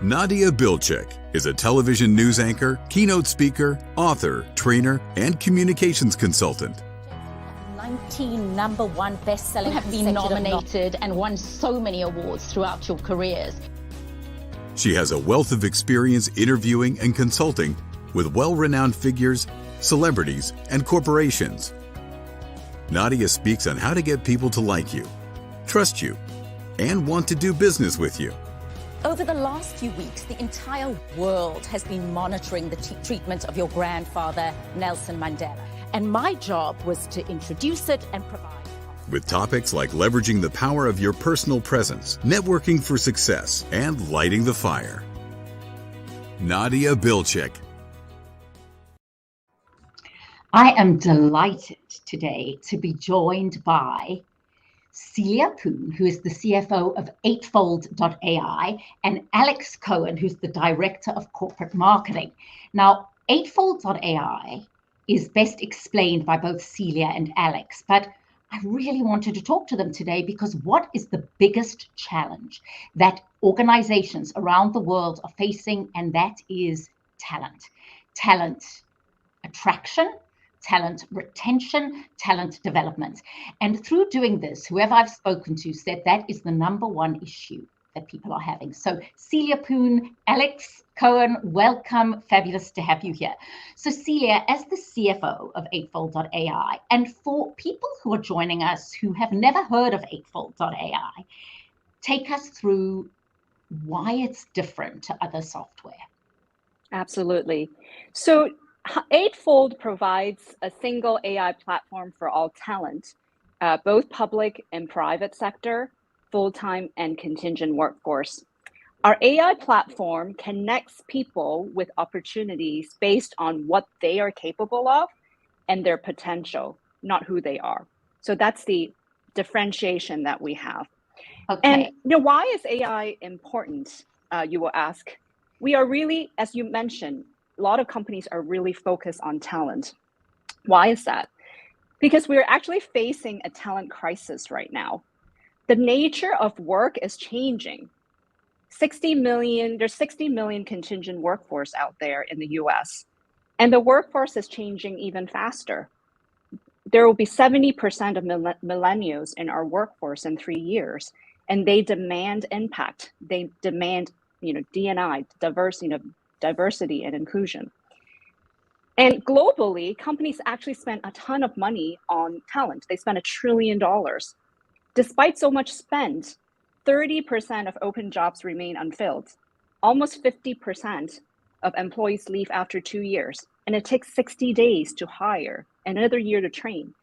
Nadia Bilchik is a television news anchor, keynote speaker, author, trainer, and communications consultant. 19 number one best-selling have been nominated and won so many awards throughout your careers. She has a wealth of experience interviewing and consulting with well-renowned figures, celebrities, and corporations. Nadia speaks on how to get people to like you, trust you, and want to do business with you. Over the last few weeks, the entire world has been monitoring the treatment of your grandfather, Nelson Mandela. And my job was to introduce it and provide. With topics like leveraging the power of your personal presence, networking for success, and lighting the fire. Nadia Bilchik. I am delighted today to be joined by Celia Poon, who is the CFO of eightfold.ai, and Alex Cohen, who's the Director of Corporate Marketing. Now, eightfold.ai is best explained by both Celia and Alex, but I really wanted to talk to them today because what is the biggest challenge that organizations around the world are facing, and that is talent. Talent attraction, talent retention, talent development. And through doing this, whoever I've spoken to said that is the number one issue that people are having. So Celia Poon, Alex Cohen, welcome. Fabulous to have you here. So Celia, as the CFO of eightfold.ai, and for people who are joining us who have never heard of eightfold.ai, take us through why it's different to other software. Absolutely. So Eightfold provides a single AI platform for all talent, both public and private sector, full-time and contingent workforce. Our AI platform connects people with opportunities based on what they are capable of and their potential, not who they are. So that's the differentiation that we have. Okay. And why is AI important, you will ask? We are really, as you mentioned, a lot of companies are really focused on talent. Why is that? Because we're actually facing a talent crisis right now. The nature of work is changing. There's 60 million contingent workforce out there in the US, and the workforce is changing even faster. There will be 70% of millennials in our workforce in 3 years, and they demand impact. They demand, D&I, diversity and inclusion. And globally, companies actually spend a ton of money on talent. They spend $1 trillion. Despite so much spend, 30% of open jobs remain unfilled. Almost 50% of employees leave after 2 years, and it takes 60 days to hire, another year to train.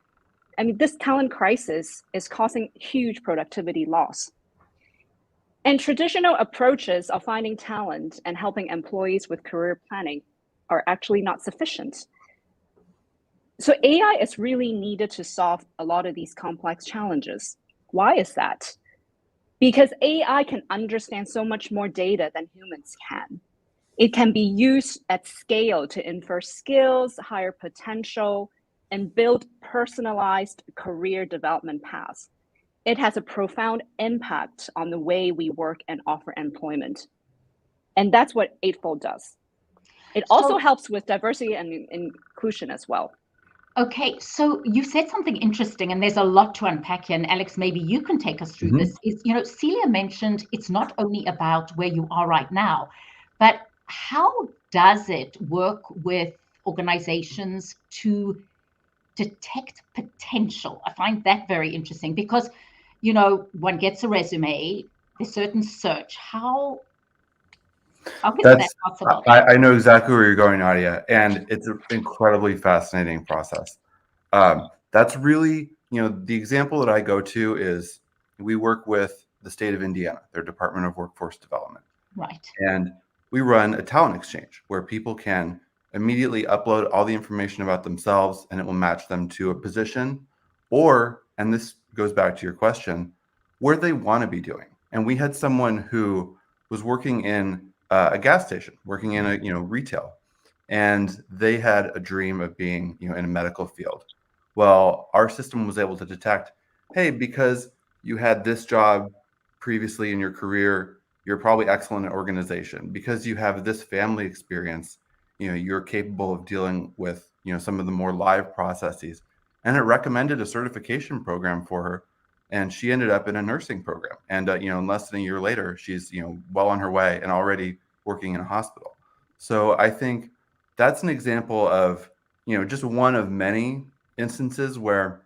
I mean, this talent crisis is causing huge productivity loss. And traditional approaches of finding talent and helping employees with career planning are actually not sufficient. So AI is really needed to solve a lot of these complex challenges. Why is that? Because AI can understand so much more data than humans can. It can be used at scale to infer skills, hire potential, and build personalized career development paths. It has a profound impact on the way we work and offer employment. And that's what Eightfold does. It also helps with diversity and inclusion as well. Okay, so you said something interesting, and there's a lot to unpack here. And Alex, maybe you can take us through this. Celia mentioned it's not only about where you are right now, but how does it work with organizations to detect potential? I find that very interesting because one gets a resume, there's certain search. How is that possible? I know exactly where you're going, Nadia, and it's an incredibly fascinating process. That's really, the example that I go to is we work with the state of Indiana, their Department of Workforce Development. Right. And we run a talent exchange where people can immediately upload all the information about themselves and it will match them to a position or, and this goes back to your question, where they want to be doing. And we had someone who was working in a gas station, working in a retail, and they had a dream of being in a medical field. Well, our system was able to detect, hey, because you had this job previously in your career, you're probably excellent at organization. Because you have this family experience, you're capable of dealing with, some of the more live processes. And it recommended a certification program for her. And she ended up in a nursing program. And, in less than a year later, she's, well on her way and already working in a hospital. So I think that's an example of, just one of many instances where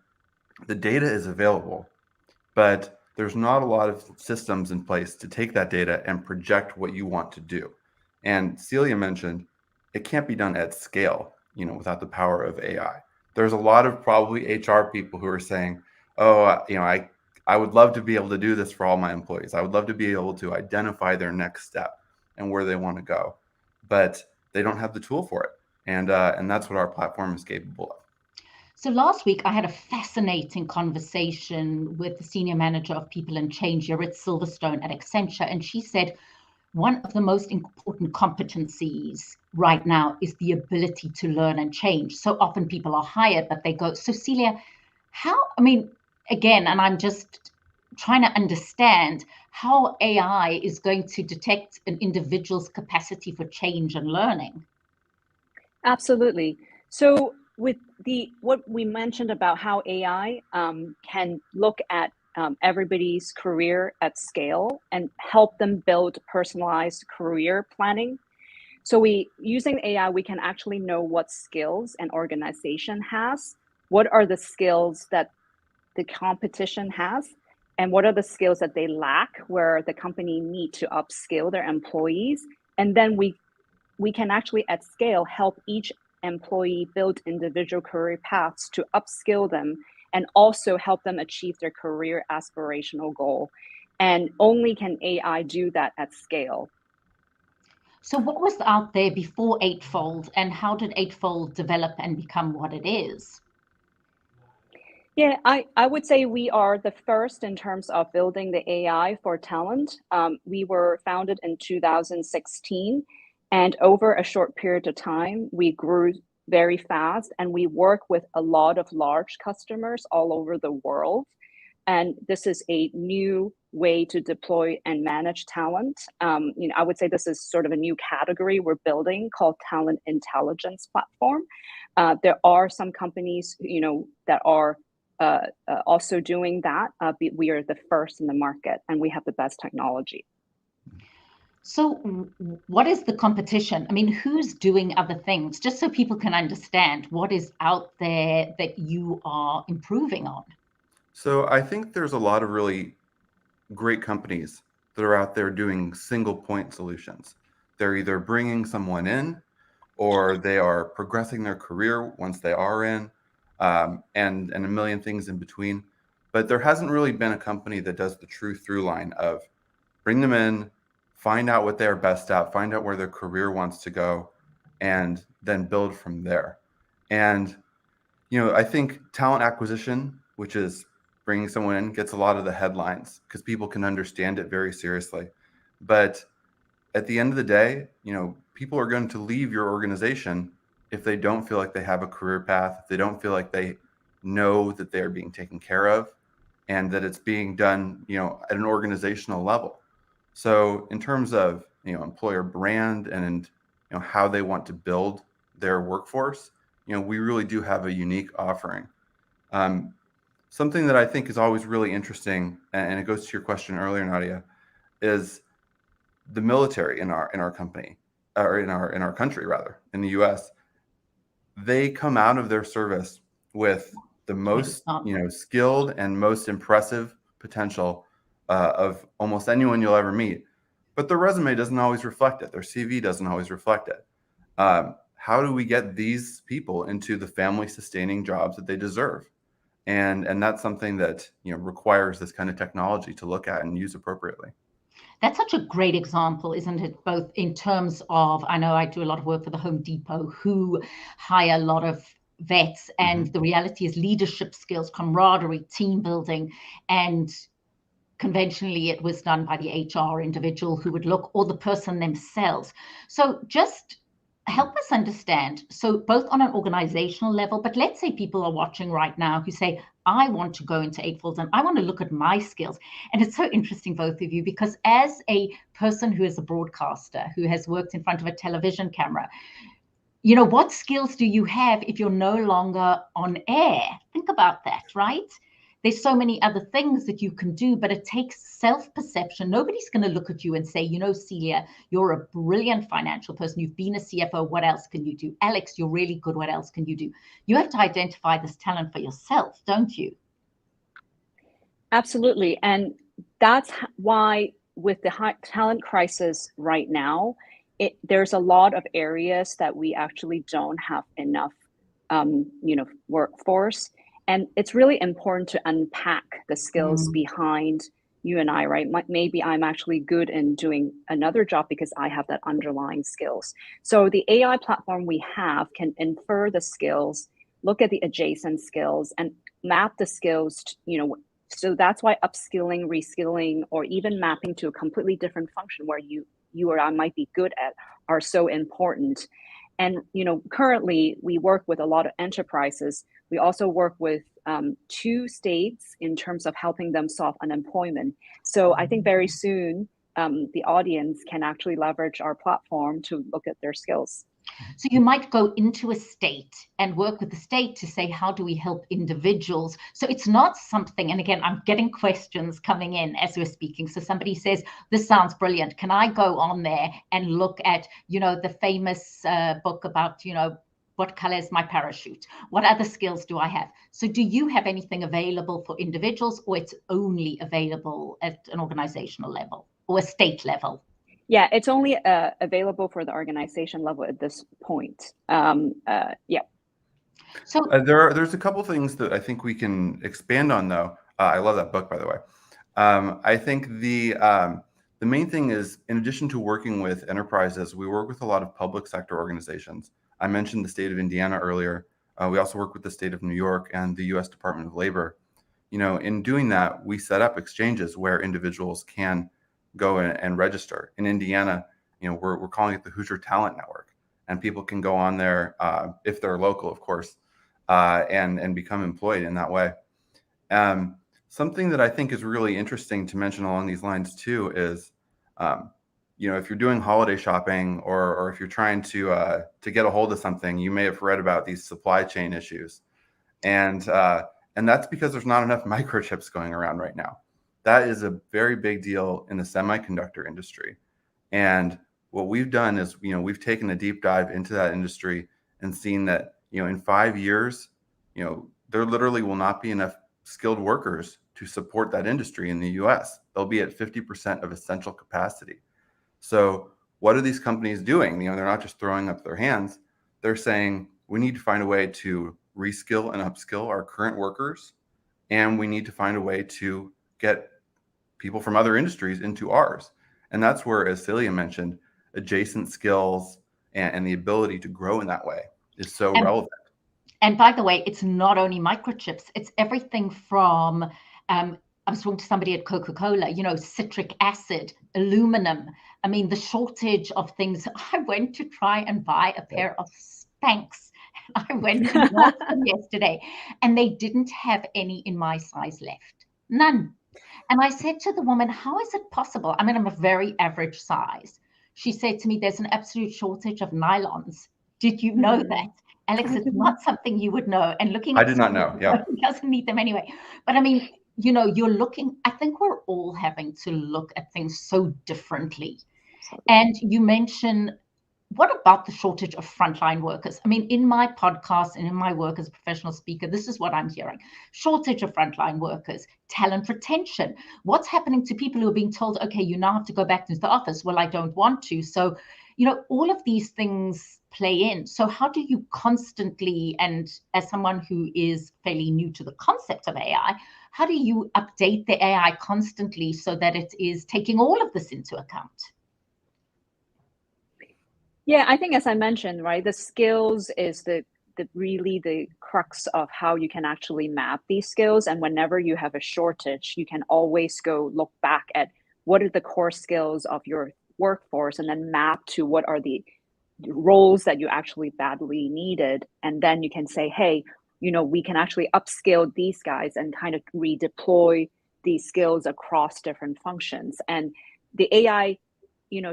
the data is available, but there's not a lot of systems in place to take that data and project what you want to do. And Celia mentioned it can't be done at scale, without the power of AI. There's a lot of probably HR people who are saying, oh, I would love to be able to do this for all my employees. I would love to be able to identify their next step and where they want to go, but they don't have the tool for it. And that's what our platform is capable of. So last week, I had a fascinating conversation with the senior manager of people and change, Yurit Silverstone at Accenture. And she said, one of the most important competencies right now is the ability to learn and change. So often people are hired, but they go. So Celia, again, and I'm just trying to understand how AI is going to detect an individual's capacity for change and learning. Absolutely. So with what we mentioned about how AI can look at everybody's career at scale and help them build personalized career planning. So using AI, we can actually know what skills an organization has, what are the skills that the competition has, and what are the skills that they lack where the company need to upskill their employees. And then we can actually at scale help each employee build individual career paths to upskill them and also help them achieve their career aspirational goal. And only can AI do that at scale. So what was out there before Eightfold, and how did Eightfold develop and become what it is? Yeah, I would say we are the first in terms of building the AI for talent. We were founded in 2016, and over a short period of time, we grew very fast, and we work with a lot of large customers all over the world. And this is a new way to deploy and manage talent. I would say this is sort of a new category we're building called talent intelligence platform. There are some companies, that are also doing that. We are the first in the market, and we have the best technology. So what is the competition? Who's doing other things? Just so people can understand what is out there that you are improving on. So I think there's a lot of really great companies that are out there doing single point solutions. They're either bringing someone in or they are progressing their career once they are in, and a million things in between. But there hasn't really been a company that does the true through line of bring them in, find out what they're best at, find out where their career wants to go, and then build from there. And, I think talent acquisition, which is bringing someone in, gets a lot of the headlines because people can understand it very seriously. But at the end of the day, people are going to leave your organization if they don't feel like they have a career path, if they don't feel like they know that they're being taken care of and that it's being done, at an organizational level. So in terms of, employer brand and, how they want to build their workforce, we really do have a unique offering. Something that I think is always really interesting, and it goes to your question earlier, Nadia, is the military in our company, or in our country rather, in the U.S. They come out of their service with the most, skilled and most impressive potential of almost anyone you'll ever meet, but their resume doesn't always reflect it. Their CV doesn't always reflect it. How do we get these people into the family-sustaining jobs that they deserve? And that's something that requires this kind of technology to look at and use appropriately. That's such a great example, isn't it? Both in terms of, I know I do a lot of work for the Home Depot, who hire a lot of vets, and the reality is leadership skills, camaraderie, team building, and conventionally it was done by the HR individual who would look, or the person themselves. So just help us understand. So both on an organizational level, but let's say people are watching right now who say, I want to go into Eightfold and I want to look at my skills. And it's so interesting, both of you, because as a person who is a broadcaster, who has worked in front of a television camera, you know, what skills do you have if you're no longer on air? Think about that, right? There's so many other things that you can do, but it takes self-perception. Nobody's going to look at you and say, you know, Celia, you're a brilliant financial person. You've been a CFO. What else can you do? Alex, you're really good. What else can you do? You have to identify this talent for yourself, don't you? Absolutely. And that's why with the high talent crisis right now, there's a lot of areas that we actually don't have enough, workforce. And it's really important to unpack the skills behind you and I, right? Maybe I'm actually good in doing another job because I have that underlying skills. So the AI platform we have can infer the skills, look at the adjacent skills, and map the skills, so that's why upskilling, reskilling, or even mapping to a completely different function where you or I might be good at are so important. And currently we work with a lot of enterprises. We also work with 2 states in terms of helping them solve unemployment. So I think very soon the audience can actually leverage our platform to look at their skills. So you might go into a state and work with the state to say, how do we help individuals? So it's not something, and again, I'm getting questions coming in as we're speaking. So somebody says, this sounds brilliant. Can I go on there and look at, the famous book about, what color is my parachute? What other skills do I have? So do you have anything available for individuals, or it's only available at an organizational level or a state level? Yeah, it's only available for the organization level at this point. Yeah. So there's a couple things that I think we can expand on, though. I love that book, by the way. I think the main thing is, in addition to working with enterprises, we work with a lot of public sector organizations. I mentioned the state of Indiana earlier. We also work with the state of New York and the U.S. Department of Labor. In doing that, we set up exchanges where individuals can go and register. In Indiana, we're calling it the Hoosier Talent Network, and people can go on there if they're local, of course, and become employed in that way. Something that I think is really interesting to mention along these lines too is, if you're doing holiday shopping or if you're trying to get a hold of something, you may have read about these supply chain issues, and that's because there's not enough microchips going around right now. That is a very big deal in the semiconductor industry. And what we've done is, we've taken a deep dive into that industry and seen that, in 5 years, there literally will not be enough skilled workers to support that industry in the US. They'll be at 50% of essential capacity. So what are these companies doing? They're not just throwing up their hands. They're saying, we need to find a way to reskill and upskill our current workers. And we need to find a way to get people from other industries into ours. And that's where, as Celia mentioned, adjacent skills and the ability to grow in that way is so relevant. And by the way, it's not only microchips, it's everything from, I was talking to somebody at Coca-Cola, citric acid, aluminum. I mean, the shortage of things. I went to try and buy a pair of Spanx. I went to watch them yesterday, and they didn't have any in my size left. None. And I said to the woman, how is it possible? I mean, I'm a very average size. She said to me, there's an absolute shortage of nylons. Did you know that? Alex, it's not something you would know. And looking I did not know. Yeah. He doesn't need them anyway. But I mean, you're looking, I think we're all having to look at things so differently. And you mentioned, what about the shortage of frontline workers? I mean, in my podcast and in my work as a professional speaker, this is what I'm hearing. Shortage of frontline workers, talent retention. What's happening to people who are being told, okay, you now have to go back to the office? Well, I don't want to. So, all of these things play in. So how do you constantly, and as someone who is fairly new to the concept of AI, how do you update the AI constantly so that it is taking all of this into account? Yeah, I think, as I mentioned, right, the skills is the really the crux of how you can actually map these skills. And whenever you have a shortage, you can always go look back at what are the core skills of your workforce and then map to what are the roles that you actually badly needed. And then you can say, hey, we can actually upskill these guys and kind of redeploy these skills across different functions. And the AI,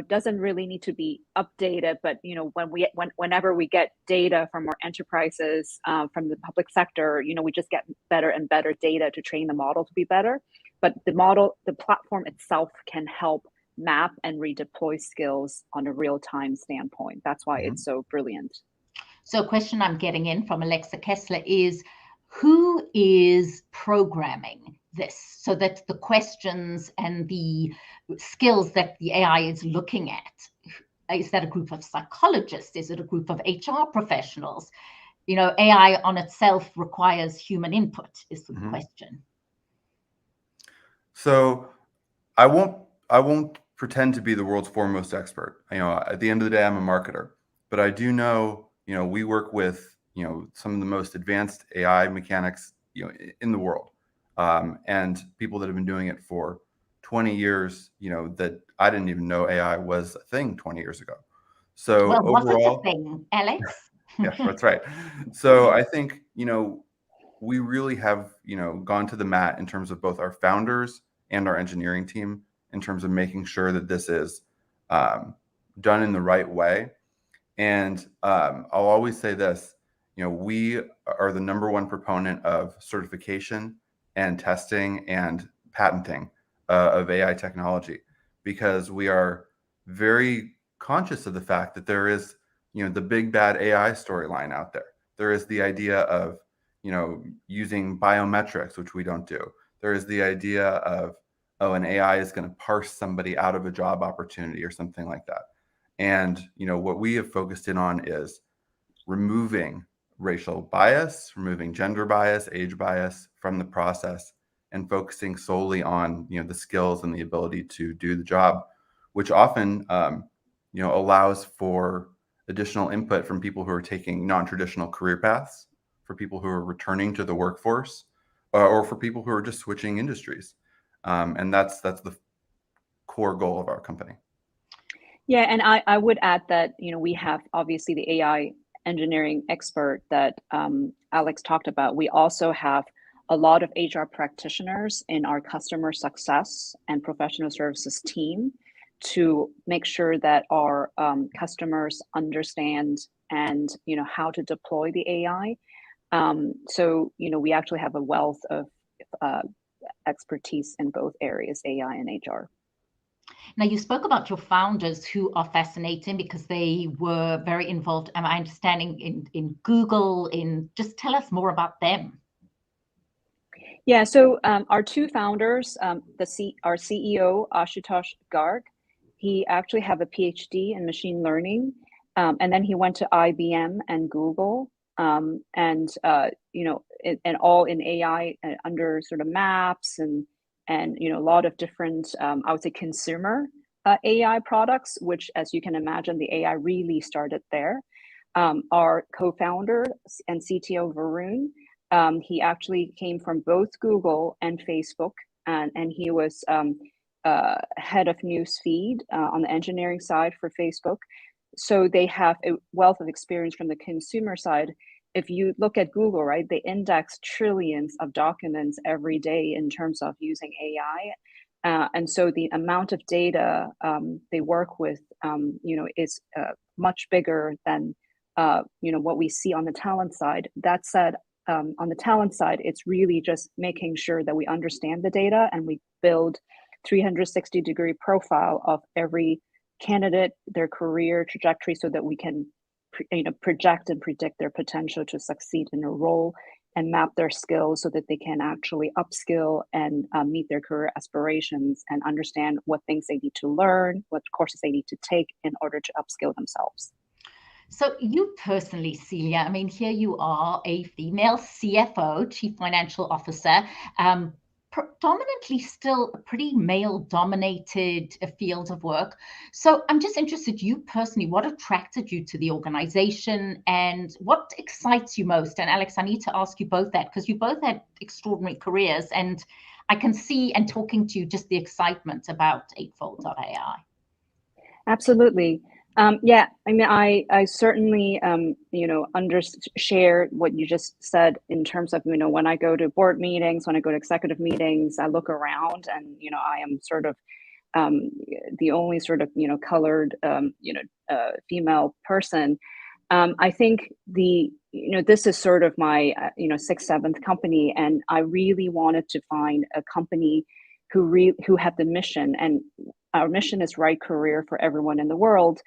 doesn't really need to be updated, but whenever we get data from our enterprises, from the public sector, we just get better and better data to train the model to be better. But the platform itself can help map and redeploy skills on a real-time standpoint. That's why it's so brilliant. So a question I'm getting in from Alexa Kessler is, who is programming this so that the questions and the skills that the AI is looking at, is that a group of psychologists? Is it a group of HR professionals? AI on itself requires human input is the question. So I won't pretend to be the world's foremost expert. At the end of the day, I'm a marketer, but I do know, we work with, some of the most advanced AI mechanics, in the world. And people that have been doing it for 20 years, that I didn't even know AI was a thing 20 years ago. So well, overall, what's a thing, Alex? yeah, that's right. So I think, we really have, gone to the mat in terms of both our founders and our engineering team in terms of making sure that this is done in the right way. And I'll always say this, we are the #1 proponent of certification and testing and patenting of AI technology, because we are very conscious of the fact that there is, the big bad AI storyline out there. There is the idea of, using biometrics, which we don't do. There is the idea of, an AI is going to parse somebody out of a job opportunity or something like that. And, what we have focused in on is removing racial bias, removing gender bias, age bias from the process, and focusing solely on, the skills and the ability to do the job, which often, allows for additional input from people who are taking non-traditional career paths, for people who are returning to the workforce, or for people who are just switching industries. And that's the core goal of our company. Yeah, and I would add that, we have obviously the AI engineering expert that Alex talked about. We also have a lot of HR practitioners in our customer success and professional services team to make sure that our customers understand and, how to deploy the AI. So, we actually have a wealth of expertise in both areas, AI and HR. Now, you spoke about your founders, who are fascinating because they were very involved, am I understanding, in Google, just tell us more about them. Yeah, so our two founders, our CEO, Ashutosh Garg, he actually have a PhD in machine learning, and then he went to IBM and Google, and all in AI under sort of maps and a lot of different, I would say, consumer AI products, which, as you can imagine, the AI really started there. Our co-founder and CTO, Varun, he actually came from both Google and Facebook, and he was head of newsfeed on the engineering side for Facebook. So they have a wealth of experience from the consumer side. If you look at Google, right, they index trillions of documents every day in terms of using AI. And so the amount of data they work with, is much bigger than, what we see on the talent side. That said, on the talent side, it's really just making sure that we understand the data and we build 360-degree profile of every candidate, their career trajectory, so that we can project and predict their potential to succeed in a role and map their skills so that they can actually upskill and meet their career aspirations and understand what things they need to learn, what courses they need to take in order to upskill themselves. So you personally, Celia, I mean, here you are, a female CFO, Chief Financial Officer, predominantly still a pretty male-dominated field of work. So I'm just interested, you personally, what attracted you to the organization and what excites you most? And Alex, I need to ask you both that, because you both had extraordinary careers, and I can see, and talking to you, just the excitement about eightfold.ai. Absolutely. Yeah, I mean, I certainly, share what you just said in terms of, when I go to board meetings, when I go to executive meetings, I look around and, I am sort of um, the only sort of, colored, female person. I think this is sort of my, sixth, seventh company, and I really wanted to find a company who had the mission, and our mission is right career for everyone in the world.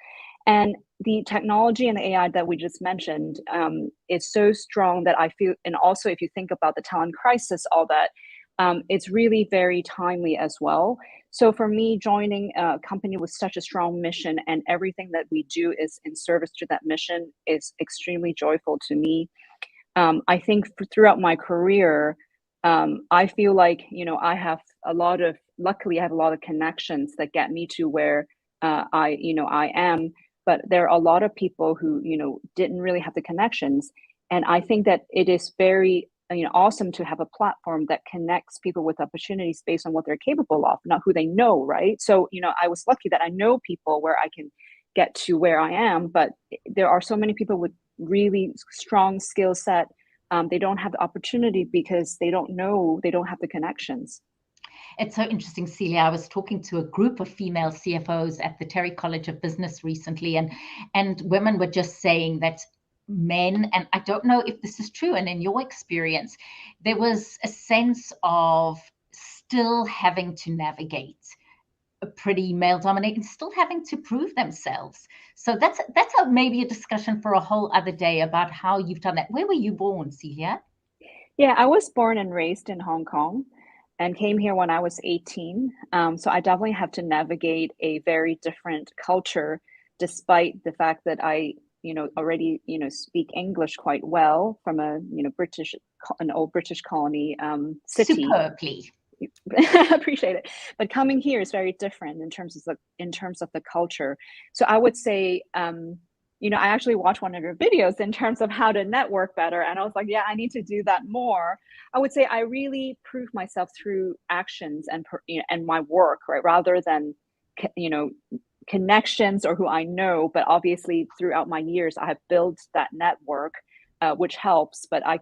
And the technology and the AI that we just mentioned is so strong that I feel, and also if you think about the talent crisis, all that, it's really very timely as well. So for me, joining a company with such a strong mission and everything that we do is in service to that mission is extremely joyful to me. I think throughout my career, I feel like, luckily I have a lot of connections that get me to where I am. But there are a lot of people who, didn't really have the connections. And I think that it is very, awesome to have a platform that connects people with opportunities based on what they're capable of, not who they know, right? So, I was lucky that I know people where I can get to where I am, but there are so many people with really strong skill set. They don't have the opportunity because they don't know, they don't have the connections. It's so interesting, Celia. I was talking to a group of female CFOs at the Terry College of Business recently, and women were just saying that men, and I don't know if this is true, and in your experience, there was a sense of still having to navigate a pretty male dominated, still having to prove themselves. So that's maybe a discussion for a whole other day about how you've done that. Where were you born, Celia? Yeah, I was born and raised in Hong Kong and came here when I was 18. So I definitely have to navigate a very different culture, despite the fact that I, already, speak English quite well from a, an old British colony city. Superbly. Appreciate it. But coming here is very different in terms of the culture. So I would say, I actually watched one of your videos in terms of how to network better. And I was like, yeah, I need to do that more. I would say I really prove myself through actions and my work, right? Rather than, connections or who I know. But obviously throughout my years, I have built that network, which helps, but I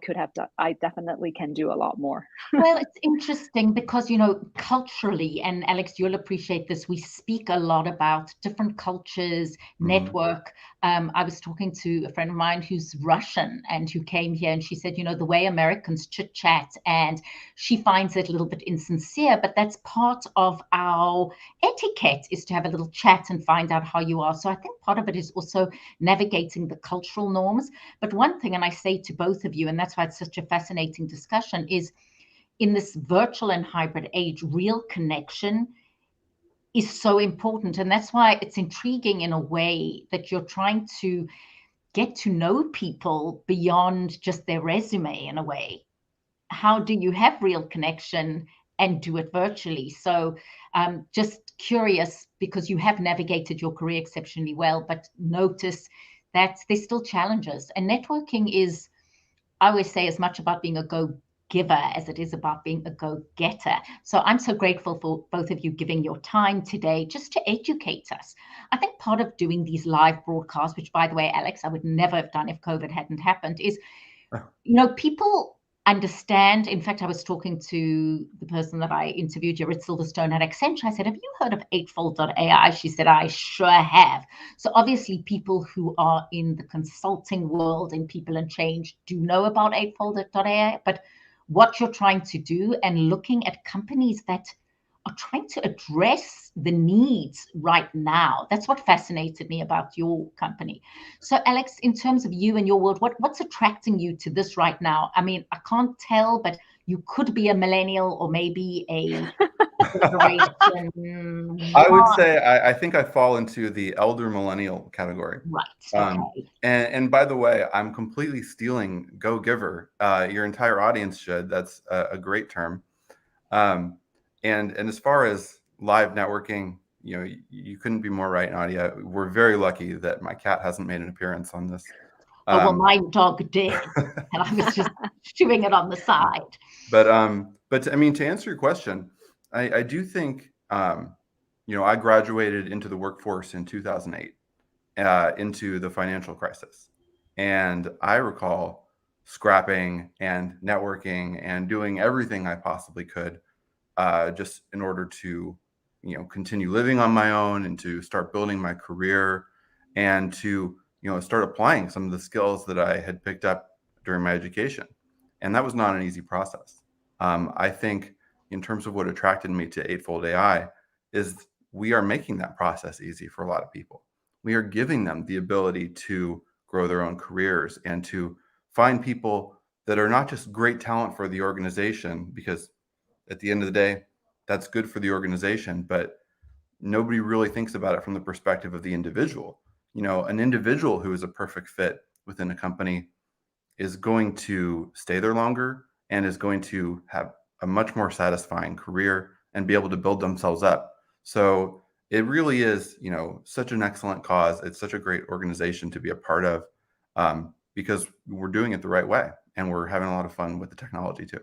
definitely can do a lot more. Well, it's interesting because, culturally, and Alex, you'll appreciate this, we speak a lot about different cultures, network. I was talking to a friend of mine who's Russian and who came here, and she said, the way Americans chit chat, and she finds it a little bit insincere, but that's part of our etiquette, is to have a little chat and find out how you are. So I think part of it is also navigating the cultural norms. But one thing, and I say to both of you, and that's why it's such a fascinating discussion, is in this virtual and hybrid age, real connection is so important. And that's why it's intriguing in a way that you're trying to get to know people beyond just their resume in a way. How do you have real connection and do it virtually? So just curious, because you have navigated your career exceptionally well, but notice that there's still challenges. And networking is, I always say, as much about being a go-giver as it is about being a go-getter. So I'm so grateful for both of you giving your time today just to educate us. I think part of doing these live broadcasts, which, by the way, Alex, I would never have done if COVID hadn't happened, is, people understand. In fact, I was talking to the person that I interviewed, Jared Silverstone at Accenture. I said, have you heard of eightfold.ai? She said, I sure have. So obviously people who are in the consulting world and people and change do know about eightfold.ai, but what you're trying to do and looking at companies that are trying to address the needs right now. That's what fascinated me about your company. So Alex, in terms of you and your world, what's attracting you to this right now? I mean, I can't tell, but you could be a millennial or maybe a generation. I would say I think I fall into the elder millennial category. Right. Okay. And by the way, I'm completely stealing Go Giver. Your entire audience should. That's a great term. And as far as live networking, you couldn't be more right, Nadia. We're very lucky that my cat hasn't made an appearance on this. Well, my dog did, and I was just chewing it on the side. But I mean, to answer your question, I do think, I graduated into the workforce in 2008. into the financial crisis. And I recall scrapping and networking and doing everything I possibly could just in order to, continue living on my own and to start building my career and to, start applying some of the skills that I had picked up during my education. And that was not an easy process. I think in terms of what attracted me to Eightfold AI is we are making that process easy for a lot of people. We are giving them the ability to grow their own careers and to find people that are not just great talent for the organization, because at the end of the day, that's good for the organization, but nobody really thinks about it from the perspective of the individual. An individual who is a perfect fit within a company is going to stay there longer and is going to have a much more satisfying career and be able to build themselves up. So it really is, such an excellent cause. It's such a great organization to be a part of because we're doing it the right way and we're having a lot of fun with the technology too.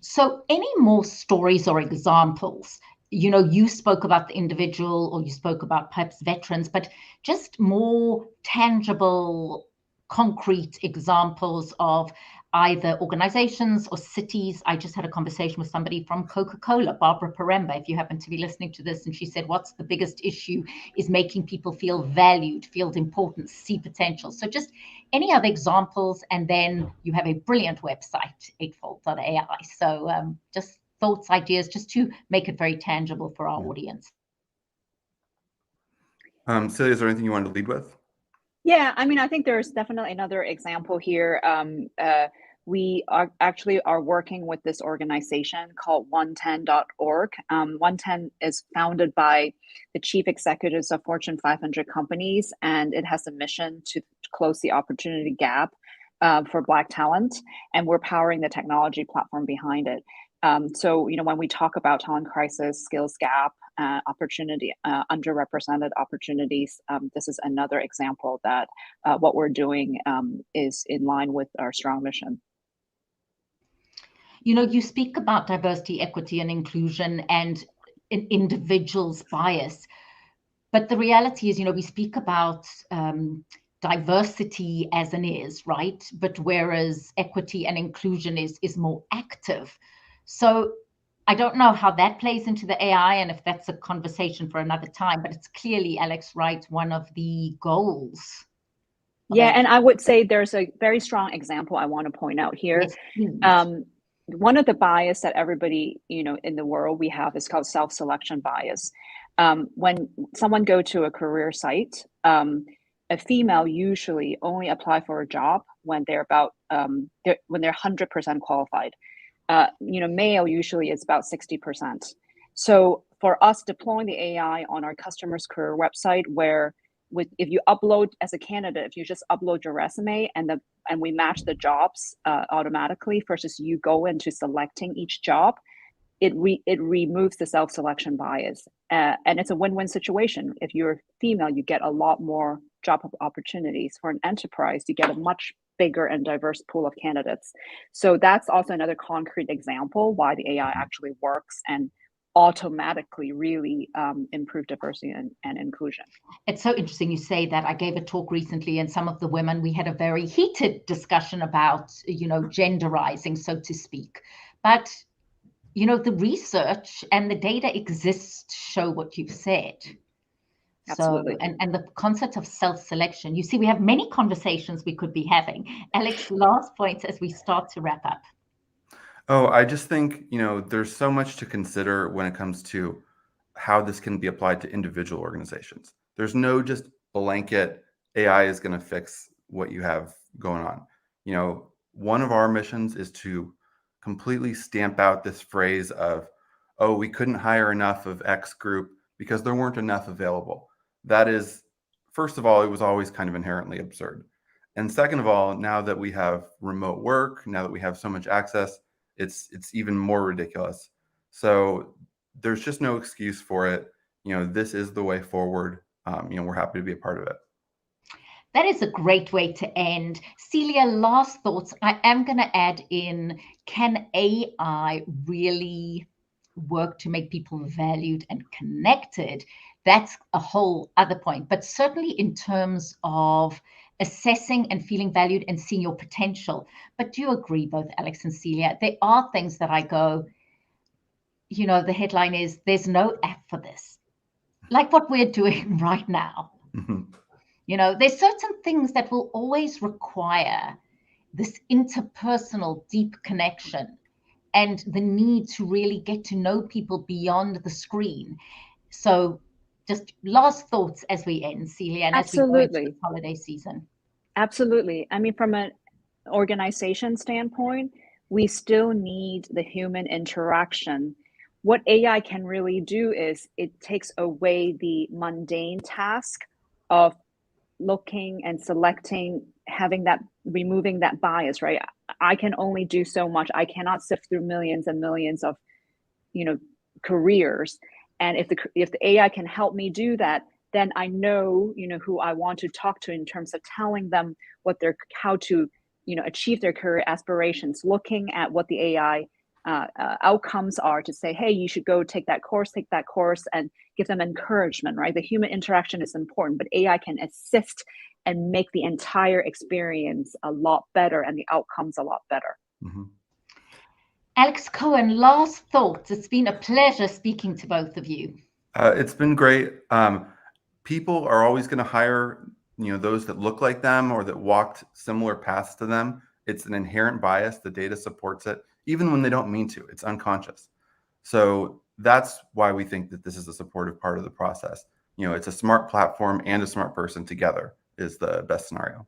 So any more stories or examples? You spoke about the individual or you spoke about perhaps veterans, but just more tangible, concrete examples of either organizations or cities. I just had a conversation with somebody from Coca-Cola, Barbara Paremba, if you happen to be listening to this, and she said, what's the biggest issue is making people feel valued, feel important, see potential. So just any other examples, and then you have a brilliant website, eightfold.ai. So just thoughts, ideas, just to make it very tangible for our audience. Celia, is there anything you wanted to lead with? Yeah, I think there's definitely another example here. We are working with this organization called 110.org. 110 is founded by the chief executives of Fortune 500 companies, and it has a mission to close the opportunity gap for Black talent, and we're powering the technology platform behind it. So, when we talk about talent crisis, skills gap, opportunity, underrepresented opportunities, this is another example that what we're doing is in line with our strong mission. You speak about diversity, equity, and inclusion and an individual's bias. But the reality is, we speak about diversity as an is, right? But whereas equity and inclusion is more active. So I don't know how that plays into the AI and if that's a conversation for another time, but it's clearly, Alex, right, one of the goals. Yeah, and I would say there's a very strong example I want to point out here. Yes, one of the bias that everybody, in the world we have is called self-selection bias. When someone go to a career site, a female usually only apply for a job when they're about when they're 100% qualified. Male usually is about 60%. So for us deploying the AI on our customers' career website, where if you upload as a candidate, if you just upload your resume and we match the jobs automatically versus you go into selecting each job, it removes the self-selection bias. And it's a win-win situation. If you're female, you get a lot more job opportunities. For an enterprise, you get a much bigger and diverse pool of candidates. So that's also another concrete example why the AI actually works and automatically really improve diversity and inclusion. It's so interesting you say that. I gave a talk recently, and some of the women, we had a very heated discussion about, genderizing, so to speak. But, the research and the data exists to show what you've said. Absolutely. So, and the concept of self-selection, you see, we have many conversations we could be having. Alex, last point as we start to wrap up. Oh, I just think, there's so much to consider when it comes to how this can be applied to individual organizations. There's no just blanket AI is going to fix what you have going on. One of our missions is to completely stamp out this phrase of, oh, we couldn't hire enough of X group because there weren't enough available. That is, first of all, it was always kind of inherently absurd. And second of all, now that we have remote work, now that we have so much access, it's even more ridiculous. So there's just no excuse for it. This is the way forward. We're happy to be a part of it. That is a great way to end. Celia, last thoughts. I am going to add in, can AI really work to make people valued and connected? that's a whole other point. But certainly in terms of assessing and feeling valued and seeing your potential. But do you agree, both Alex and Celia, there are things that I go, you know, the headline is, there's no app for this. Like what we're doing right now. You know, there's certain things that will always require this interpersonal deep connection and the need to really get to know people beyond the screen. So just last thoughts as we end, Celia, and as we go into the holiday season. Absolutely. I mean, from an organization standpoint, we still need the human interaction. What AI can really do is it takes away the mundane task of looking and selecting, removing that bias, right? I can only do so much. I cannot sift through millions and millions of, careers. And if the AI can help me do that, then I know, who I want to talk to in terms of telling them how to, achieve their career aspirations, looking at what the AI outcomes are to say, hey, you should go take that course, and give them encouragement, right? The human interaction is important, but AI can assist and make the entire experience a lot better and the outcomes a lot better. Mm-hmm. Alex Cohen, last thoughts. It's been a pleasure speaking to both of you. It's been great. People are always going to hire, those that look like them or that walked similar paths to them. It's an inherent bias. The data supports it, even when they don't mean to. It's unconscious. So that's why we think that this is a supportive part of the process. It's a smart platform and a smart person together is the best scenario.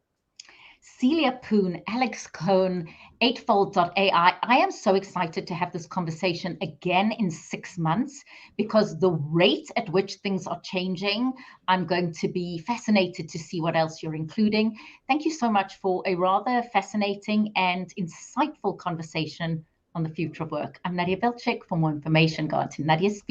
Celia Poon, Alex Cohen, eightfold.ai. I am so excited to have this conversation again in 6 months because the rate at which things are changing, I'm going to be fascinated to see what else you're including. Thank you so much for a rather fascinating and insightful conversation on the future of work. I'm Nadia Belchik. For more information, go on to Nadia Speaks.